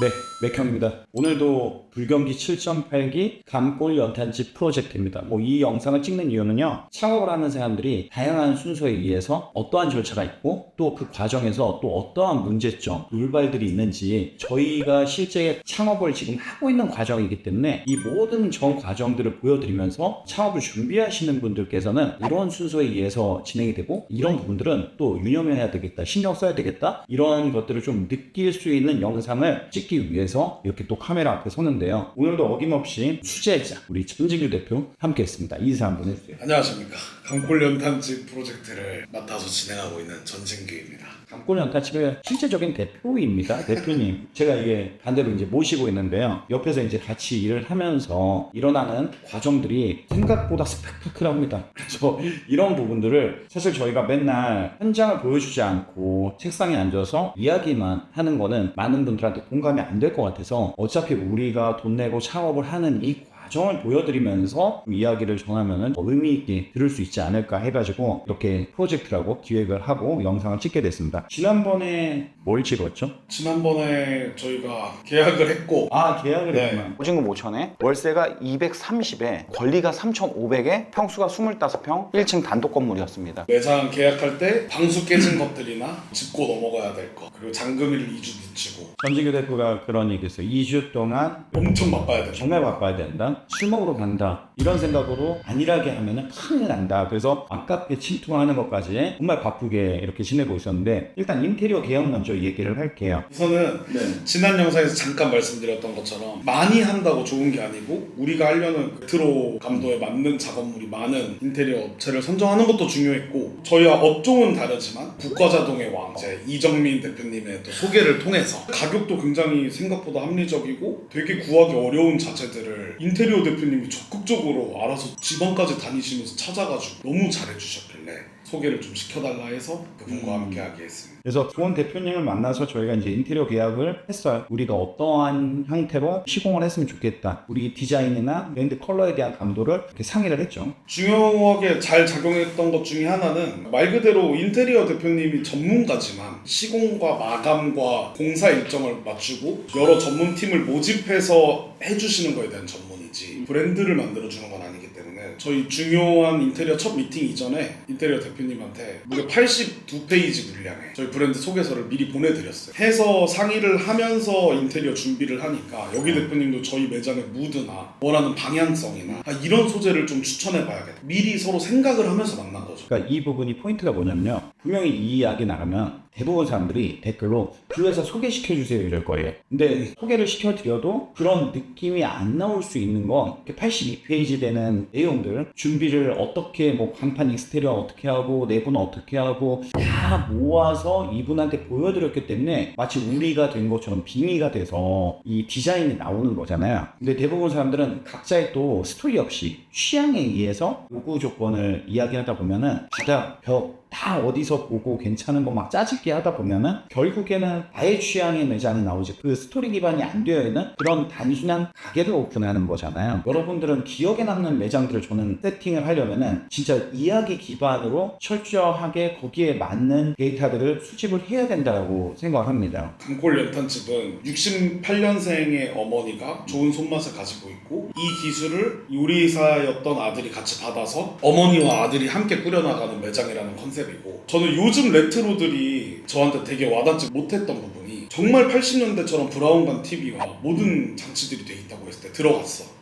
네, 맥형입니다. 오늘도 불경기 7.8기 감골 연탄집 프로젝트입니다. 이 영상을 찍는 이유는요, 창업을 하는 사람들이 다양한 순서에 의해서 어떠한 절차가 있고 또 그 과정에서 또 어떠한 문제점, 돌발들이 있는지 저희가 실제 창업을 지금 하고 있는 과정이기 때문에 이 모든 전 과정들을 보여드리면서 창업을 준비하시는 분들께서는 이런 순서에 의해서 진행이 되고 이런 부분들은 또 유념해야 되겠다, 신경 써야 되겠다, 이런 것들을 좀 느낄 수 있는 영상을 찍기 위해서 이렇게 또 카메라 앞에 섰는데요. 오늘도 어김없이 수제자 우리 전진규 대표 함께 했습니다. 인사 한번 해주세요. 안녕하십니까. 감골 연탄집 프로젝트를 맡아서 진행하고 있는 전진규입니다. 감골 연탄집의 실제적인 대표입니다. 대표님. 제가 이게 반대로 이제 모시고 있는데요. 옆에서 이제 같이 일을 하면서 일어나는 과정들이 생각보다 스펙타클합니다. 그래서 이런 부분들을 사실 저희가 맨날 현장을 보여주지 않고 책상에 앉아서 이야기만 하는 거는 많은 분들한테 공감이 안 될 것 같아서 어차피 우리가 돈 내고 창업을 하는 이 과정을 보여드리면서 이야기를 전하면 더 의미있게 들을 수 있지 않을까 해가지고 이렇게 프로젝트라고 기획을 하고 영상을 찍게 됐습니다. 지난번에 뭘 찍었죠? 지난번에 저희가 계약을 했고 계약을 했구나. 보증금 5천에 월세가 230에 권리가 3,500에 평수가 25평 1층 단독 건물이었습니다. 매장 계약할 때 방수 깨진 것들이나 짚고 넘어가야 될 것, 그리고 잔금일을 2주 늦추고 전진규 대표가 그런 얘기했어요. 2주 동안 엄청 바빠야 된다. 정말 바빠야 된다. 술 먹으러 간다. 이런 생각으로 안일하게 하면 큰일 난다. 그래서 아깝게 침투하는 것까지 정말 바쁘게 이렇게 지내고 있었는데 일단 인테리어 계약 먼저 얘기를 할게요. 우선은 지난 영상에서 잠깐 말씀드렸던 것처럼 많이 한다고 좋은 게 아니고 우리가 하려는 레트로 감도에 맞는 작업물이 많은 인테리어 업체를 선정하는 것도 중요했고, 저희와 업종은 다르지만 국가자동의 왕 이제 이정민 대표님의 또 소개를 통해서 가격도 굉장히 생각보다 합리적이고 되게 구하기 어려운 자재들을 인테리어 대표님이 적극적으로 알아서 지방까지 다니시면서 찾아가지고 너무 잘해주셨길래 소개를 좀 시켜달라 해서 그분과 함께 하게 했습니다. 그래서 좋은 대표님을 만나서 저희가 이제 인테리어 계약을 했어요. 우리가 어떠한 형태로 시공을 했으면 좋겠다. 우리 디자인이나 브랜드 컬러에 대한 감도를 이렇게 상의를 했죠. 중요하게 잘 작용했던 것 중에 하나는 말 그대로 인테리어 대표님이 전문가지만 시공과 마감과 공사 일정을 맞추고 여러 전문팀을 모집해서 해주시는 거에 대한 전문이지 브랜드를 만들어주는 건 아니기 때문에 저희 중요한 인테리어 첫 미팅 이전에 인테리어 대표님한테 무려 82페이지 분량의 저희 브랜드 소개서를 미리 보내드렸어요. 해서 상의를 하면서 인테리어 준비를 하니까 여기 대표님도 저희 매장의 무드나 원하는 방향성이나 이런 소재를 좀 추천해봐야겠다. 미리 서로 생각을 하면서 만난 거죠. 그러니까 이 부분이 포인트가 뭐냐면요. 분명히 이 이야기 나가면 대부분 사람들이 댓글로 그 회사 소개시켜주세요 이럴 거예요. 근데 소개를 시켜드려도 그런 느낌이 안 나올 수 있는 건 82페이지 되는 내용들, 준비를 어떻게 간판 익스테리어 어떻게 하고 내부는 어떻게 하고 다 모아서 이분한테 보여드렸기 때문에 마치 우리가 된 것처럼 빙의가 돼서 이 디자인이 나오는 거잖아요. 근데 대부분 사람들은 각자의 또 스토리 없이 취향에 의해서 요구 조건을 이야기하다 보면은 바닥, 벽 다 어디서 보고 괜찮은 거 막 짜집기 하다 보면은 결국에는 나의 취향의 매장이 나오지 그 스토리 기반이 안 되어 있는 그런 단순한 가게를 오픈하는 거잖아요. 여러분들은 기억에 남는 매장들을 저는 세팅을 하려면은 진짜 이야기 기반으로 철저하게 거기에 맞는 데이터들을 수집을 해야 된다고 생각을 합니다. 감골 연탄집은 68년생의 어머니가 좋은 손맛을 가지고 있고 이 기술을 요리사였던 아들이 같이 받아서 어머니와 아들이 함께 꾸려나가는 매장이라는 컨셉 이고, 저는 요즘 레트로들이 저한테 되게 와닿지 못했던 부분이 정말 80년대처럼 브라운관 TV와 모든 장치들이 돼 있다고 했을 때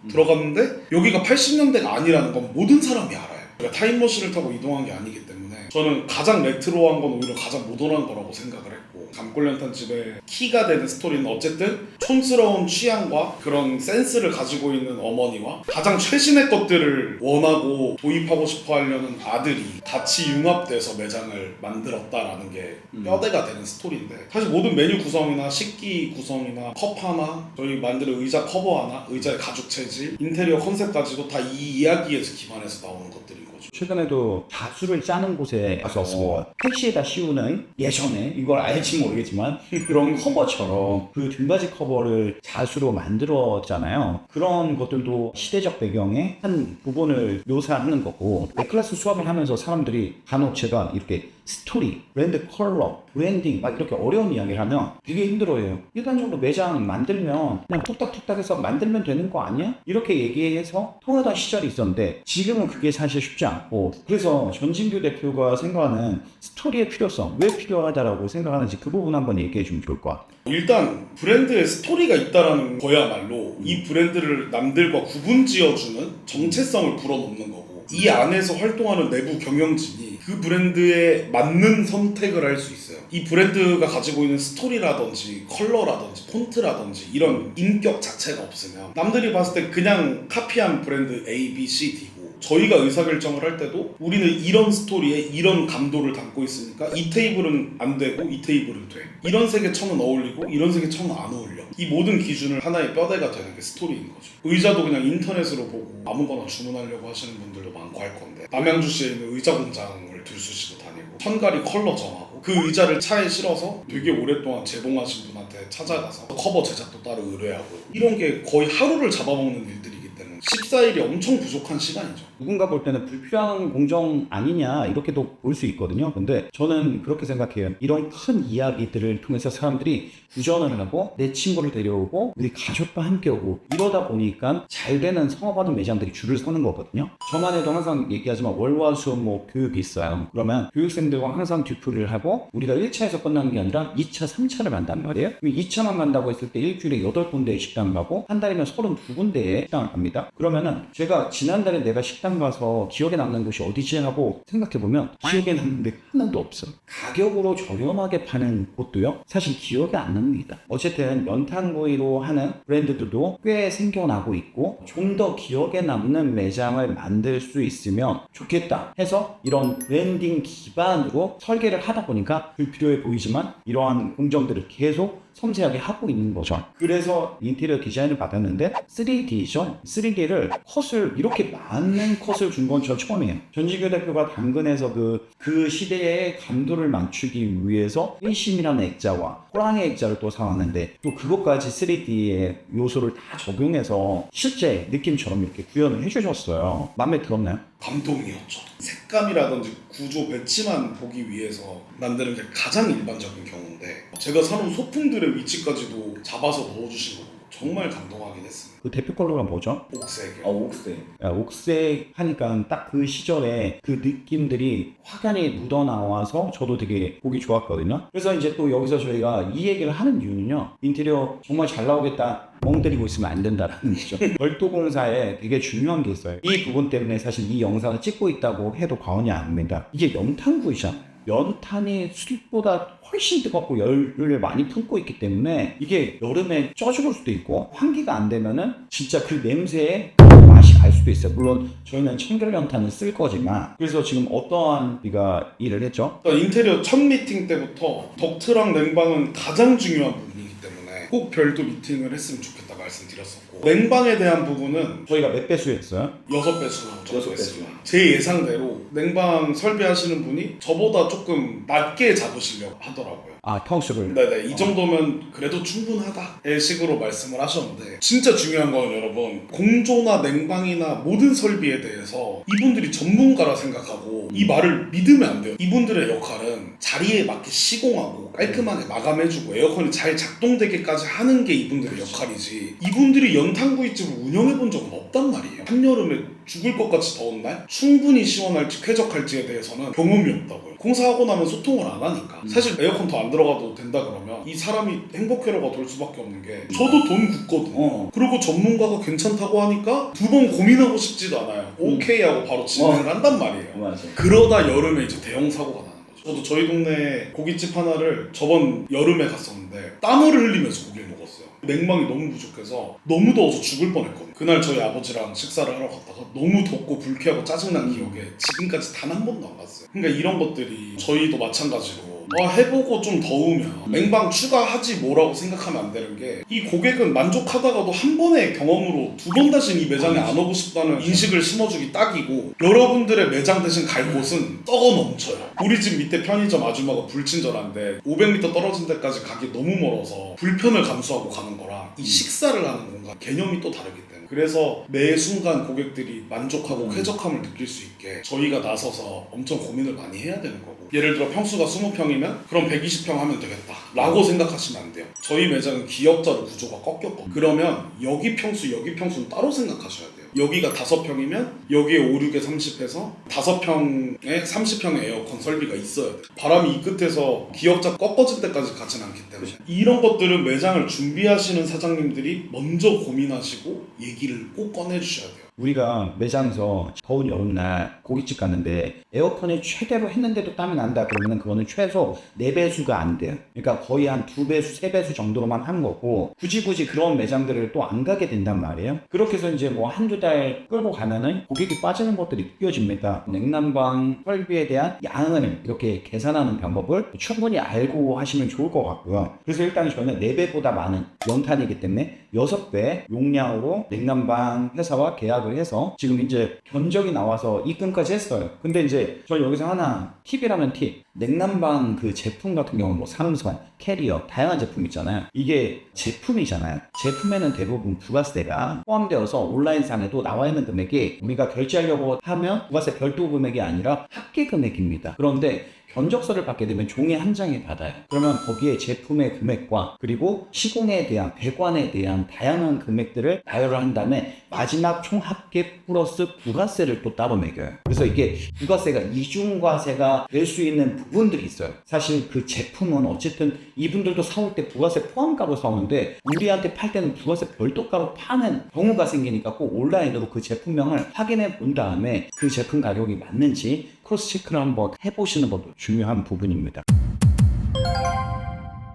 들어갔는데 여기가 80년대가 아니라는 건 모든 사람이 알아요. 제가 타임머신을 타고 이동한 게 아니기 때문에 저는 가장 레트로한 건 오히려 가장 모던한 거라고 생각을 했고, 감골 연탄집의 키가 되는 스토리는 어쨌든 촌스러운 취향과 그런 센스를 가지고 있는 어머니와 가장 최신의 것들을 원하고 도입하고 싶어 하려는 아들이 같이 융합돼서 매장을 만들었다라는 게 뼈대가 되는 스토리인데, 사실 모든 메뉴 구성이나 식기 구성이나 컵 하나, 저희 만드는 의자 커버 하나, 의자의 가죽 재질, 인테리어 컨셉까지도 다 이 이야기에서 기반해서 나오는 것들인 거죠. 최근에도 자수를 짜는 곳에 가서 택시에다 씌우는, 예전에 이걸 알지 모르겠지만 그런 커버처럼 그 등받이 커버를 자수로 만들었잖아요. 그런 것들도 시대적 배경의 한 부분을 묘사하는 거고, A클래스 수업을 하면서 사람들이 간혹 제가 이렇게 스토리, 브랜드 컬러, 브랜딩 막 이렇게 어려운 이야기를 하면 되게 힘들어해요. 일반적으로 매장 만들면 그냥 뚝딱뚝딱 해서 만들면 되는 거 아니야? 이렇게 얘기해서 통하던 시절이 있었는데 지금은 그게 사실 쉽지 않고, 그래서 전진규 대표가 생각하는 스토리의 필요성, 왜 필요하다라고 생각하는지 그 부분 한번 얘기해 주면 좋을 것 같아요. 일단 브랜드에 스토리가 있다라는 거야말로 이 브랜드를 남들과 구분 지어주는 정체성을 불어넣는 거고, 이 안에서 활동하는 내부 경영진이 그 브랜드에 맞는 선택을 할 수 있어요. 이 브랜드가 가지고 있는 스토리라든지 컬러라든지 폰트라든지 이런 인격 자체가 없으면 남들이 봤을 때 그냥 카피한 브랜드 A, B, C, D고, 저희가 의사결정을 할 때도 우리는 이런 스토리에 이런 감도를 담고 있으니까 이 테이블은 안 되고 이 테이블은 돼, 이런 색의 천은 어울리고 이런 색의 천은 안 어울려, 이 모든 기준을 하나의 뼈대가 되는 게 스토리인 거죠. 의자도 그냥 인터넷으로 보고 아무거나 주문하려고 하시는 분들도 많고 할 건데, 남양주시에 있는 의자 공장을 들쑤시고 다니고 천가리 컬러 정하고 그 의자를 차에 실어서 되게 오랫동안 재봉하신 분한테 찾아가서 커버 제작도 따로 의뢰하고, 이런 게 거의 하루를 잡아먹는 일들이기 때문에 14일이 엄청 부족한 시간이죠. 누군가 볼 때는 불필요한 공정 아니냐 이렇게도 볼 수 있거든요. 근데 저는 그렇게 생각해요. 이런 큰 이야기들을 통해서 사람들이 구전을 하고 내 친구를 데려오고 우리 가족과 함께 오고, 이러다 보니까 잘 되는 성업하는 매장들이 줄을 서는 거거든요. 저만 해도 항상 얘기하지만 월화수업 뭐 교육이 있어요. 그러면 교육생들과 항상 듀플을 하고 우리가 1차에서 끝나는 게 아니라 2차, 3차를 간단 말이에요. 2차만 간다고 했을 때 일주일에 8군데의 식당 가고 한 달이면 32군데의 식당을 갑니다. 그러면은 제가 지난달에 내가 식당 가서 기억에 남는 곳이 어디지 하고 생각해보면 기억에 남는 데 하나도 없어. 가격으로 저렴하게 파는 곳도요 사실 기억에 안 납니다. 어쨌든 연탄구이로 하는 브랜드들도 꽤 생겨나고 있고, 좀 더 기억에 남는 매장을 만들 수 있으면 좋겠다 해서 이런 브랜딩 기반으로 설계를 하다 보니까 불필요해 보이지만 이러한 공정들을 계속 섬세하게 하고 있는 거죠. 그래서 인테리어 디자인을 받았는데 3D죠. 3D를 컷을 이렇게 많은 컷을 준 건 저 처음이에요. 전진규 대표가 당근에서 그 시대의 감도를 맞추기 위해서 일심이라는 액자와 호랑이 액자를 또 사왔는데, 또 그것까지 3D의 요소를 다 적용해서 실제 느낌처럼 이렇게 구현을 해주셨어요. 마음에 들었나요? 감동이었죠. 색감이라든지 구조 배치만 보기 위해서 만드는 게 가장 일반적인 경우인데, 제가 사놓은 소품들의 위치까지도 잡아서 넣어주신 거 보고 정말 감동하긴 했습니다. 그 대표 컬러가 뭐죠? 옥색이요. 옥색. 옥색 하니까 딱 그 시절에 그 느낌들이 확연히 묻어나와서 저도 되게 보기 좋았거든요. 그래서 이제 또 여기서 저희가 이 얘기를 하는 이유는요, 인테리어 정말 잘 나오겠다 멍 때리고 있으면 안 된다라는 거죠. 별도공사에 되게 중요한 게 있어요. 이 부분 때문에 사실 이 영상을 찍고 있다고 해도 과언이 아닙니다. 이게 연탄구이잖아요. 연탄이 수립보다 훨씬 뜨겁고 열을 많이 품고 있기 때문에 이게 여름에 쪄 죽을 수도 있고, 환기가 안 되면은 진짜 그 냄새에 맛이 갈 수도 있어요. 물론 저희는 청결연탄을 쓸 거지만. 그래서 지금 어떠한 우리가 일을 했죠? 일단 인테리어 첫 미팅 때부터 덕트랑 냉방은 가장 중요한 부분이기 때문에 꼭 별도 미팅을 했으면 좋겠다 말씀드렸었고, 냉방에 대한 부분은 저희가 몇 배수 했어요? 6배수 정도 6배수. 했습니다. 제 예상대로 냉방 설비하시는 분이 저보다 조금 낮게 잡으시려고 하더라고요. 평수를. 네네, 이 정도면 그래도 충분하다의 식으로 말씀을 하셨는데, 진짜 중요한 건 여러분, 공조나 냉방이나 모든 설비에 대해서 이분들이 전문가라 생각하고 이 말을 믿으면 안 돼요. 이분들의 역할은 자리에 맞게 시공하고 깔끔하게 마감해주고 에어컨이 잘 작동되게까지 하는 게 이분들의 역할이지, 이분들이 연탄구이집을 운영해본 적은 없단 말이에요. 한여름에 죽을 것 같이 더운 날 충분히 시원할지 쾌적할지에 대해서는 경험이 없다고요. 공사하고 나면 소통을 안 하니까. 사실 에어컨 더 안 들어가도 된다 그러면 이 사람이 행복회로가 돌 수밖에 없는 게, 저도 돈 굳거든요. 그리고 전문가가 괜찮다고 하니까 두 번 고민하고 싶지도 않아요. 오케이 하고 바로 진행을 한단 말이에요. 맞아. 그러다 여름에 이제 대형 사고가 나는 거죠. 저도 저희 동네 고깃집 하나를 저번 여름에 갔었는데 땀을 흘리면서 고기를 먹었어요. 냉방이 너무 부족해서 너무 더워서 죽을 뻔했거든요. 그날 저희 아버지랑 식사를 하러 갔다가 너무 덥고 불쾌하고 짜증난 기억에 지금까지 단 한 번도 안 갔어요. 그러니까 이런 것들이 저희도 마찬가지로 해보고 좀 더우면 냉방 추가하지 뭐라고 생각하면 안 되는 게, 이 고객은 만족하다가도 한 번의 경험으로 두 번 다시는 이 매장에 안 오고 싶다는 인식을 심어주기 딱이고, 여러분들의 매장 대신 갈 곳은 썩어 넘쳐요. 우리 집 밑에 편의점 아줌마가 불친절한데 500m 떨어진 데까지 가기 너무 멀어서 불편을 감수하고 가는 거랑 이 식사를 하는 공간 개념이 또 다르기 때문에 그래서 매 순간 고객들이 만족하고 쾌적함을 느낄 수 있게 저희가 나서서 엄청 고민을 많이 해야 되는 거고, 예를 들어 평수가 20평이면 그럼 120평 하면 되겠다 라고 생각하시면 안 돼요. 저희 매장은 기역자로 구조가 꺾였거든요. 그러면 여기 평수 여기 평수는 따로 생각하셔야 돼요. 여기가 5평이면 여기에 5, 6에 30해서 5평에 30평의 에어컨 설비가 있어야 돼요. 바람이 이 끝에서 기역자 꺾어질 때까지 가진 않기 때문에 이런 것들은 매장을 준비하시는 사장님들이 먼저 고민하시고 얘기를 꼭 꺼내주셔야 돼요. 우리가 매장에서 더운 여름날 고깃집 갔는데 에어컨을 최대로 했는데도 땀이 난다 그러면 그거는 최소 4배수가 안 돼요. 그러니까 거의 한 2배수, 3배수 정도로만 한 거고, 굳이 그런 매장들을 또 안 가게 된단 말이에요. 그렇게 해서 이제 뭐 한두 달 끌고 가면은 고객이 빠지는 것들이 느껴집니다. 냉난방 설비에 대한 양을 이렇게 계산하는 방법을 충분히 알고 하시면 좋을 것 같고요. 그래서 일단 저는 4배보다 많은 연탄이기 때문에 6배 용량으로 냉난방 회사와 계약을 해서 지금 이제 견적이 나와서 입금까지 했어요. 근데 이제 저 여기서 하나 팁이라면 팁. 냉난방 그 제품 같은 경우는 뭐 삼성, 캐리어 다양한 제품 있잖아요. 이게 제품이잖아요. 제품에는 대부분 부가세가 포함되어서 온라인상에도 나와 있는 금액이 우리가 결제하려고 하면 부가세 별도 금액이 아니라 합계 금액입니다. 그런데 견적서를 받게 되면 종이 한 장에 받아요. 그러면 거기에 제품의 금액과 그리고 시공에 대한, 배관에 대한 다양한 금액들을 나열을 한 다음에 마지막 총 합계 플러스 부가세를 또 따로 매겨요. 그래서 이게 부가세가 이중과세가 될 수 있는 부분들이 있어요. 사실 그 제품은 어쨌든 이분들도 사올 때 부가세 포함가로 사오는데 우리한테 팔 때는 부가세 별도가로 파는 경우가 생기니까 꼭 온라인으로 그 제품명을 확인해 본 다음에 그 제품 가격이 맞는지 크로스 체크를 한번 해보시는 것도 중요한 부분입니다.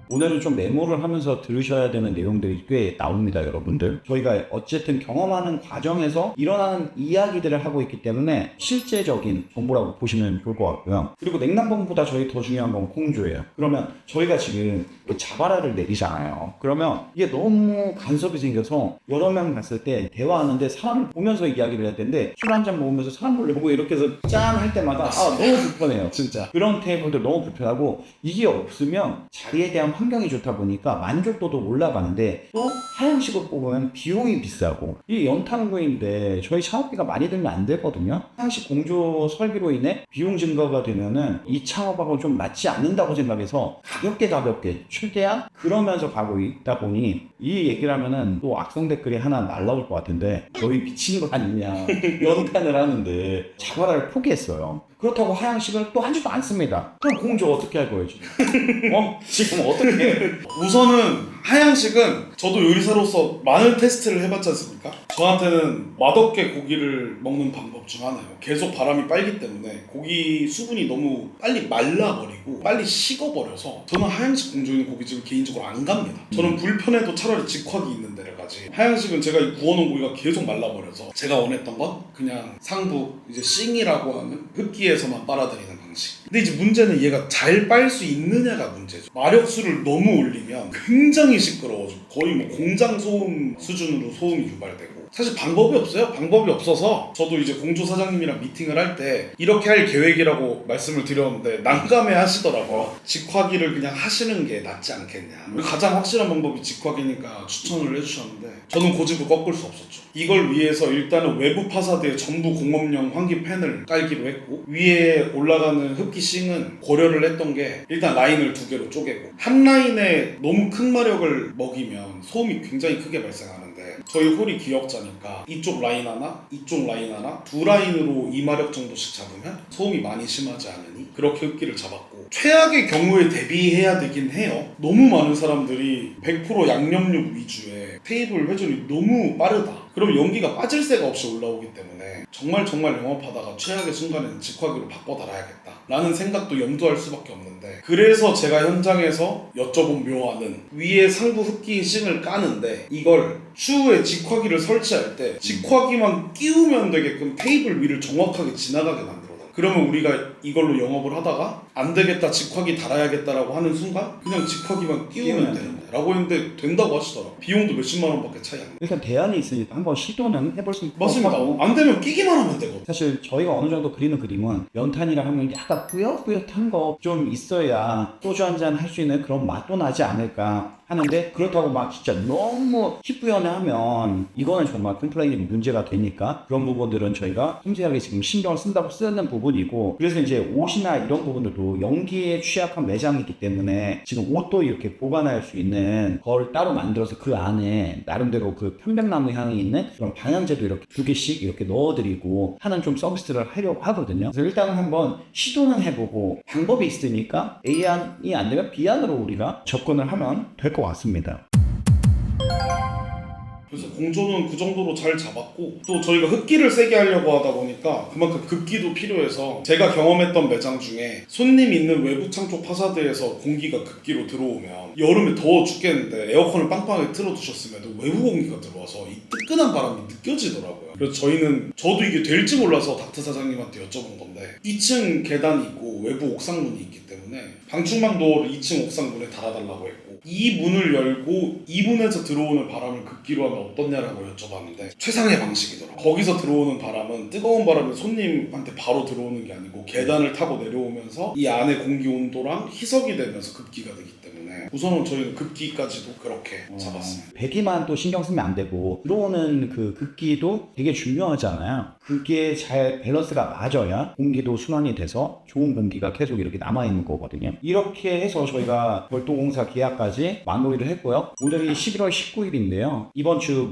오늘은 좀 메모를 하면서 들으셔야 되는 내용들이 꽤 나옵니다, 여러분들. 저희가 어쨌든 경험하는 과정에서 일어나는 이야기들을 하고 있기 때문에 실제적인 정보라고 보시면 좋을 것 같고요. 그리고 냉난방보다 저희 더 중요한 건 공조예요. 그러면 저희가 지금 자바라를 내리잖아요. 그러면 이게 너무 간섭이 생겨서 여러 명 갔을 때 대화하는데 사람을 보면서 이야기를 해야 되는데 술 한잔 먹으면서 사람 보려고 이렇게 해서 짠 할 때마다 너무 불편해요, 진짜. 그런 테이블들 너무 불편하고, 이게 없으면 자리에 대한 환경이 좋다 보니까 만족도도 올라가는데 또 하향식으로 뽑으면 비용이 비싸고, 이 연탄구인데 저희 창업비가 많이 들면 안 되거든요. 하향식 공조 설비로 인해 비용 증가가 되면은 이 창업하고 좀 맞지 않는다고 생각해서 가볍게 최대한 그러면서 가고 있다 보니, 이 얘기를 하면은 또 악성 댓글이 하나 날라올 것 같은데 너희 미친 거 아니냐, 연탄을 하는데 자바라를 포기했어요. 그렇다고 하향식을 또 하지도 않습니다. 그럼 공조 어떻게 할 거예요, 지금? 지금 어떻게 해? 우선은 하향식은 저도 요리사로서 많은 테스트를 해봤지 않습니까? 저한테는 맛없게 고기를 먹는 방법 중 하나예요. 계속 바람이 빨기 때문에 고기 수분이 너무 빨리 말라버리고 빨리 식어버려서 저는 하향식 공조 있는 고깃집을 개인적으로 안 갑니다. 저는 불편해도 차라리 직화기 있는 데를 가지. 하향식은 제가 구워놓은 고기가 계속 말라버려서 제가 원했던 건 그냥 상부 이제 싱이라고 하는 흡기에서만 빨아들이는 방식. 근데 이제 문제는 얘가 잘 빨 수 있느냐가 문제죠. 마력수를 너무 올리면 굉장히 시끄러워지고 거의 뭐 공장 소음 수준으로 소음이 유발되고, 사실 방법이 없어요. 방법이 없어서 저도 이제 공조 사장님이랑 미팅을 할 때 이렇게 할 계획이라고 말씀을 드렸는데 난감해 하시더라고요. 직화기를 그냥 하시는 게 낫지 않겠냐. 가장 확실한 방법이 직화기니까 추천을 해주셨는데 저는 고집을 꺾을 수 없었죠. 이걸 위해서 일단은 외부 파사드에 전부 공업용 환기 팬을 깔기로 했고, 위에 올라가는 흡기 싱은 고려를 했던 게 일단 라인을 2개로 쪼개고, 한 라인에 너무 큰 마력을 먹이면 소음이 굉장히 크게 발생하는데 저희 홀이 기역자니까 이쪽 라인 하나 이쪽 라인 하나 두 라인으로 2마력 정도씩 잡으면 소음이 많이 심하지 않으니 그렇게 흡기를 잡았고, 최악의 경우에 대비해야 되긴 해요. 너무 많은 사람들이 100% 양념육 위주의 테이블 회전이 너무 빠르다. 그럼 연기가 빠질 새가 없이 올라오기 때문에 정말 영업하다가 최악의 순간에는 직화기로 바꿔 달아야겠다 라는 생각도 염두할 수밖에 없는데, 그래서 제가 현장에서 여쭤본 묘안은 위에 상부 흡기 싱을 까는데 이걸 추후에 직화기를 설치할 때 직화기만 끼우면 되게끔 테이블 위를 정확하게 지나가게 만들어요. 그러면 우리가 이걸로 영업을 하다가 안 되겠다, 직화기 달아야겠다라고 하는 순간 그냥 직화기만 끼우면 되는데 라고 했는데 된다고 하시더라고요. 비용도 몇십만 원밖에 차이 안 나요. 일단 대안이 있으니까 한번 시도는 해볼 수 있고. 맞습니다. 안 되면 끼기만 하면 되거든요. 사실 저희가 어느 정도 그리는 그림은 연탄이라 하면 약간 뿌옇뿌옇한 거 좀 있어야 소주 한잔 할 수 있는 그런 맛도 나지 않을까. 하는데 그렇다고 막 진짜 너무 희뿌연하면 이거는 정말 컴플레인이 문제가 되니까 그런 부분들은 저희가 섬세하게 지금 신경을 쓴다고 쓰는 부분이고, 그래서 이제 옷이나 이런 부분들도 연기에 취약한 매장이기 때문에 지금 옷도 이렇게 보관할 수 있는 걸 따로 만들어서 그 안에 나름대로 그 편백나무 향이 있는 그런 방향제도 이렇게 2개씩 이렇게 넣어드리고 하는 좀 서비스를 하려고 하거든요. 그래서 일단은 한번 시도는 해보고 방법이 있으니까 A안이 안 되면 B안으로 우리가 접근을 하면 될 것 같습니다. 그래서 공조는 그 정도로 잘 잡았고, 또 저희가 흡기를 세게 하려고 하다 보니까 그만큼 급기도 필요해서 제가 경험했던 매장 중에 손님 있는 외부 창 쪽 파사드에서 공기가 급기로 들어오면 여름에 더워 죽겠는데 에어컨을 빵빵하게 틀어두셨음에도 외부 공기가 들어와서 이 뜨끈한 바람이 느껴지더라고요. 그래서 저도 이게 될지 몰라서 닥터 사장님한테 여쭤본 건데 2층 계단이 있고 외부 옥상문이 있기 때문에 방충망도 2층 옥상문에 달아달라고 했고, 이 문을 열고 이 문에서 들어오는 바람을 급기로 하면 어떻냐라고 여쭤봤는데 최상의 방식이더라고요. 거기서 들어오는 바람은 뜨거운 바람이 손님한테 바로 들어오는 게 아니고 계단을 타고 내려오면서 이 안에 공기 온도랑 희석이 되면서 급기가 되기 때문에 우선은 저희는 급기까지도 그렇게 잡았습니다. 배기만 또 신경 쓰면 안 되고 들어오는 그 급기도 되게 중요하잖아요. 그게 잘 밸런스가 맞아야 공기도 순환이 돼서 좋은 공기가 계속 이렇게 남아있는 거거든요. 이렇게 해서 저희가 별도공사 계약까지 마무리를 했고요. 오늘이 11월 19일인데요. 이번 주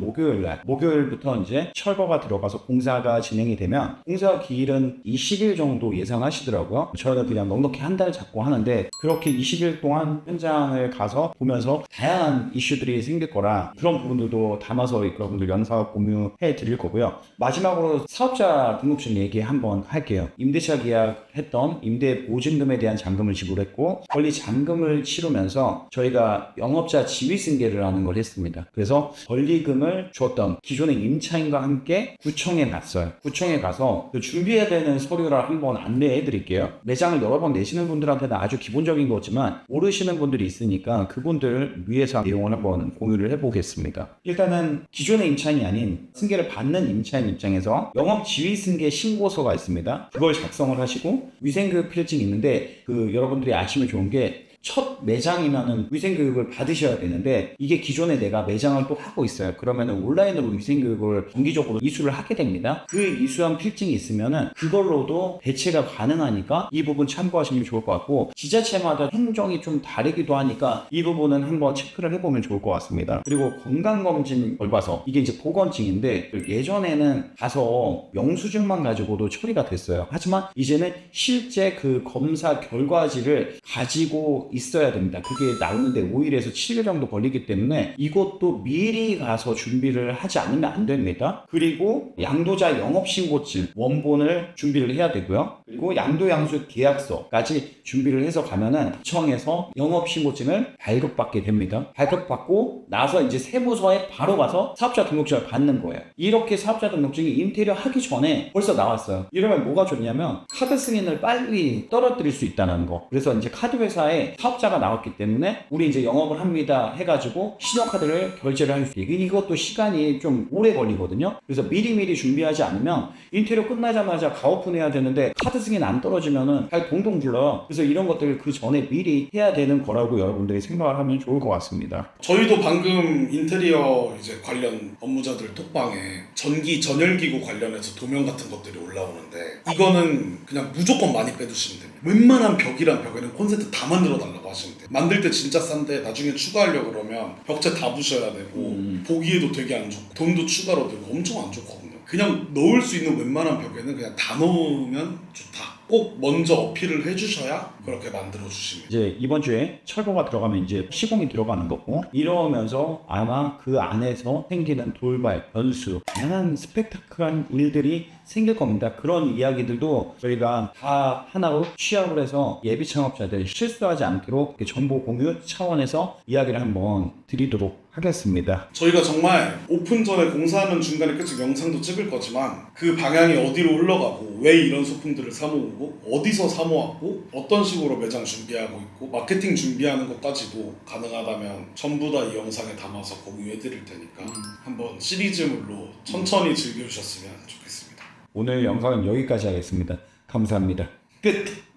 목요일부터 이제 철거가 들어가서 공사가 진행이 되면 공사 기일은 20일 정도 예상하시더라고요. 저희가 그냥 넉넉히 한 달 잡고 하는데 그렇게 20일 동안 현장을 가서 보면서 다양한 이슈들이 생길 거라 그런 부분들도 담아서 여러분들 연사 공유해 드릴 거고요. 마지막으로 사업자 등록증 얘기 한번 할게요. 임대차 계약했던 임대 보증금에 대한 잔금을 지불했고 권리 잔금을 치르면서 저희가 영업자 지위 승계를 하는 걸 했습니다. 그래서 권리금을 줬던 기존의 임차인과 함께 구청에 갔어요. 구청에 가서 그 준비해야 되는 서류를 한번 안내해 드릴게요. 매장을 여러 번 내시는 분들한테는 아주 기본적인 거지만 모르시는 분들이 있으니까 그분들을 위해서 내용을 한번 공유를 해보겠습니다. 일단은 기존의 임차인이 아닌 승계를 받는 임차인 입장에서 영업 지위 승계 신고서가 있습니다. 그걸 작성을 하시고 위생교육 필증이 있는데 그 여러분들이 아시면 좋은 게 첫 매장이면은 위생교육을 받으셔야 되는데 이게 기존에 내가 매장을 또 하고 있어요. 그러면은 온라인으로 위생교육을 정기적으로 이수를 하게 됩니다. 그 이수한 필증이 있으면은 그걸로도 대체가 가능하니까 이 부분 참고하시면 좋을 것 같고, 지자체마다 행정이 좀 다르기도 하니까 이 부분은 한번 체크를 해보면 좋을 것 같습니다. 그리고 건강검진 결과서, 이게 이제 보건증인데 예전에는 가서 영수증만 가지고도 처리가 됐어요. 하지만 이제는 실제 그 검사 결과지를 가지고 있어야 됩니다. 그게 나오는데 5일에서 7일 정도 걸리기 때문에 이것도 미리 가서 준비를 하지 않으면 안 됩니다. 그리고 양도자 영업신고증 원본을 준비를 해야 되고요. 그리고 양도양수 계약서까지 준비를 해서 가면은 구청에서 영업신고증을 발급받게 됩니다. 발급받고 나서 이제 세무서에 바로 가서 사업자 등록증을 받는 거예요. 이렇게 사업자 등록증이 인테리어 하기 전에 벌써 나왔어요. 이러면 뭐가 좋냐면 카드 승인을 빨리 떨어뜨릴 수 있다는 거. 그래서 이제 카드 회사에 사업자가 나왔기 때문에 우리 이제 영업을 합니다 해가지고 신용카드를 결제를 할 수 있게, 이것도 시간이 좀 오래 걸리거든요. 그래서 미리미리 준비하지 않으면 인테리어 끝나자마자 가오픈해야 되는데 카드 승인 안 떨어지면은 발 동동 굴러요. 그래서 이런 것들을 그 전에 미리 해야 되는 거라고 여러분들이 생각을 하면 좋을 것 같습니다. 저희도 방금 인테리어 이제 관련 업무자들 톡방에 전기 전열기구 관련해서 도면 같은 것들이 올라오는데 이거는 그냥 무조건 많이 빼두시면 됩니다. 웬만한 벽이랑 벽에는 콘센트 다 만들어 달라고 하시면 돼요. 만들 때 진짜 싼데 나중에 추가하려고 그러면 벽체 다 부셔야 되고 보기에도 되게 안 좋고 돈도 추가로 들고 엄청 안 좋거든요. 그냥 넣을 수 있는 웬만한 벽에는 그냥 다 넣으면 좋다. 꼭 먼저 어필을 해주셔야 그렇게 만들어 주시면. 이제 이번 주에 철거가 들어가면 이제 시공이 들어가는 거고, 이러면서 아마 그 안에서 생기는 돌발, 변수, 다양한 스펙타클한 일들이 생길 겁니다. 그런 이야기들도 저희가 다 하나로 취합을 해서 예비 창업자들 실수하지 않도록 정보 공유 차원에서 이야기를 한번 드리도록 하겠습니다. 저희가 정말 오픈 전에 공사하는 중간에 계속 영상도 찍을 거지만 그 방향이 어디로 흘러가고 왜 이런 소품들을 사모으고 어디서 사모았고 어떤 식으로 매장 준비하고 있고 마케팅 준비하는 것까지도 가능하다면 전부 다 이 영상에 담아서 공유해 드릴 테니까 한번 시리즈물로 천천히 즐겨주셨으면 좋겠습니다. 오늘 영상은 여기까지 하겠습니다. 감사합니다. 끝!